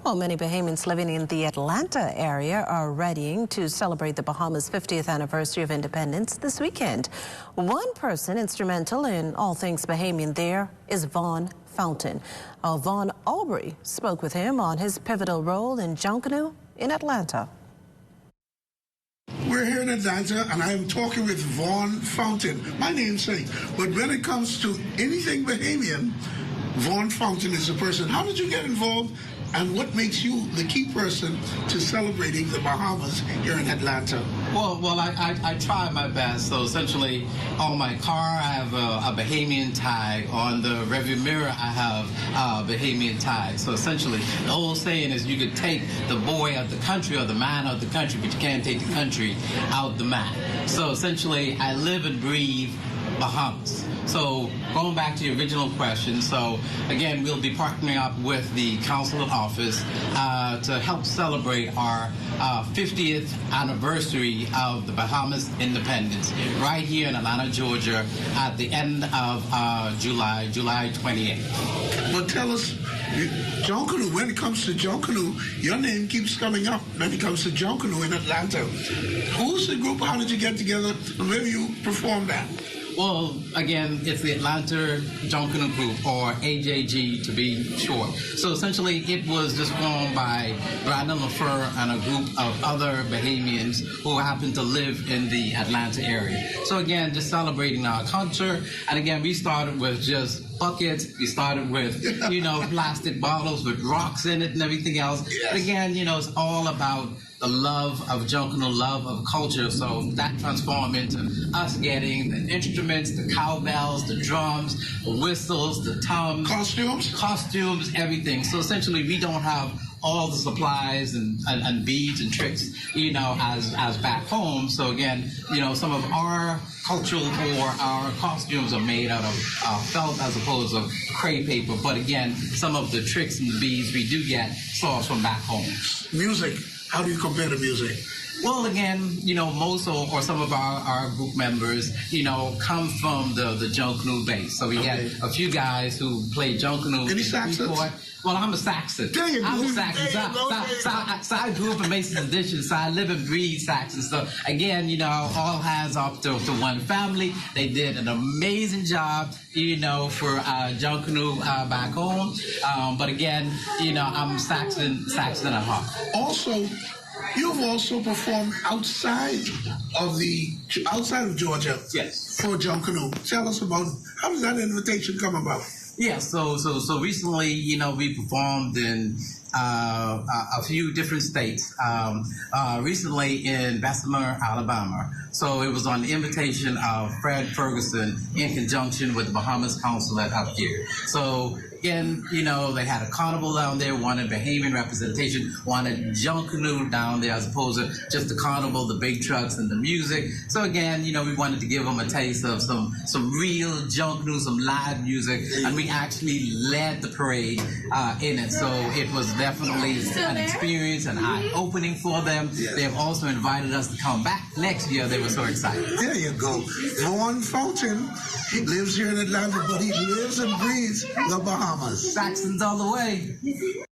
Well, many Bahamians living in the Atlanta area are readying to celebrate the Bahamas' 50th anniversary of independence this weekend. One person instrumental in all things Bahamian there is Vaughn Fountain. Vaughn Aubrey spoke with him on his pivotal role in Junkanoo in Atlanta. We're here in Atlanta, and I'm talking with Vaughn Fountain, my namesake. But when it comes to anything Bahamian, Vaughn Fountain is the person. How did you get involved, and what makes you the key person to celebrating the Bahamas here in Atlanta? Well, I try my best. So essentially, on my car, I have a Bahamian tag. On the rearview mirror, I have a Bahamian tag. So essentially, the old saying is you could take the boy out the country or the man out the country, but you can't take the country out the man. So essentially, I live and breathe Bahamas. So going back to the original question, so again, we'll be partnering up with the consulate office to help celebrate our 50th anniversary of the Bahamas independence right here in Atlanta, Georgia at the end of July 28th. Well, tell us, Junkanoo, when it comes to Junkanoo, your name keeps coming up when it comes to Junkanoo in Atlanta. Who's the group? How did you get together? And where do you perform that? Well, again, it's the Atlanta Junkanoo Group, or AJG to be short. So essentially, it was just formed by Brandon LaFleur and a group of other Bahamians who happen to live in the Atlanta area. So again, just celebrating our culture. And again, we started with just buckets. We started with, plastic bottles with rocks in it and everything else. Yes. But again, it's all about the love of Junkanoo, love of culture. So that transformed into us getting the instruments, the cowbells, the drums, the whistles, the tums. Costumes, everything. So essentially, we don't have all the supplies and beads and tricks, as back home. So again, some of our cultural or our costumes are made out of felt as opposed to crepe paper. But again, some of the tricks and the beads we do get sourced from back home. Music. How do you compare the music? Well, again, most or some of our group members, come from the Junkanoo base. So we had a few guys who played Junkanoo. Any Saxons? Well, I'm a Saxon. I'm a Saxon. So I grew up in Mason's Addition, so I live and breathe Saxon. So again, all hands off to one family. They did an amazing job, for Junkanoo back home. But again, I'm Saxon at heart. Also, you've also performed outside of Georgia. Yes. For Junkanoo. Tell us about how did that invitation come about? Yeah, so recently, we performed in a few different states. Recently in Bessemer, Alabama. So it was on the invitation of Fred Ferguson in conjunction with the Bahamas Consulate up here. So again, they had a carnival down there, wanted Bahamian representation, wanted Junkanoo down there as opposed to just the carnival, the big trucks and the music. So again, we wanted to give them a taste of some real Junkanoo, some live music, and we actually led the parade in it. So it was definitely an experience, an eye-opening for them. Yes. They have also invited us to come back next year. They were so excited. There you go. Vaughn Fountain, he lives here in Atlanta, but he lives and breathes the Bahamas. Saxons all the way.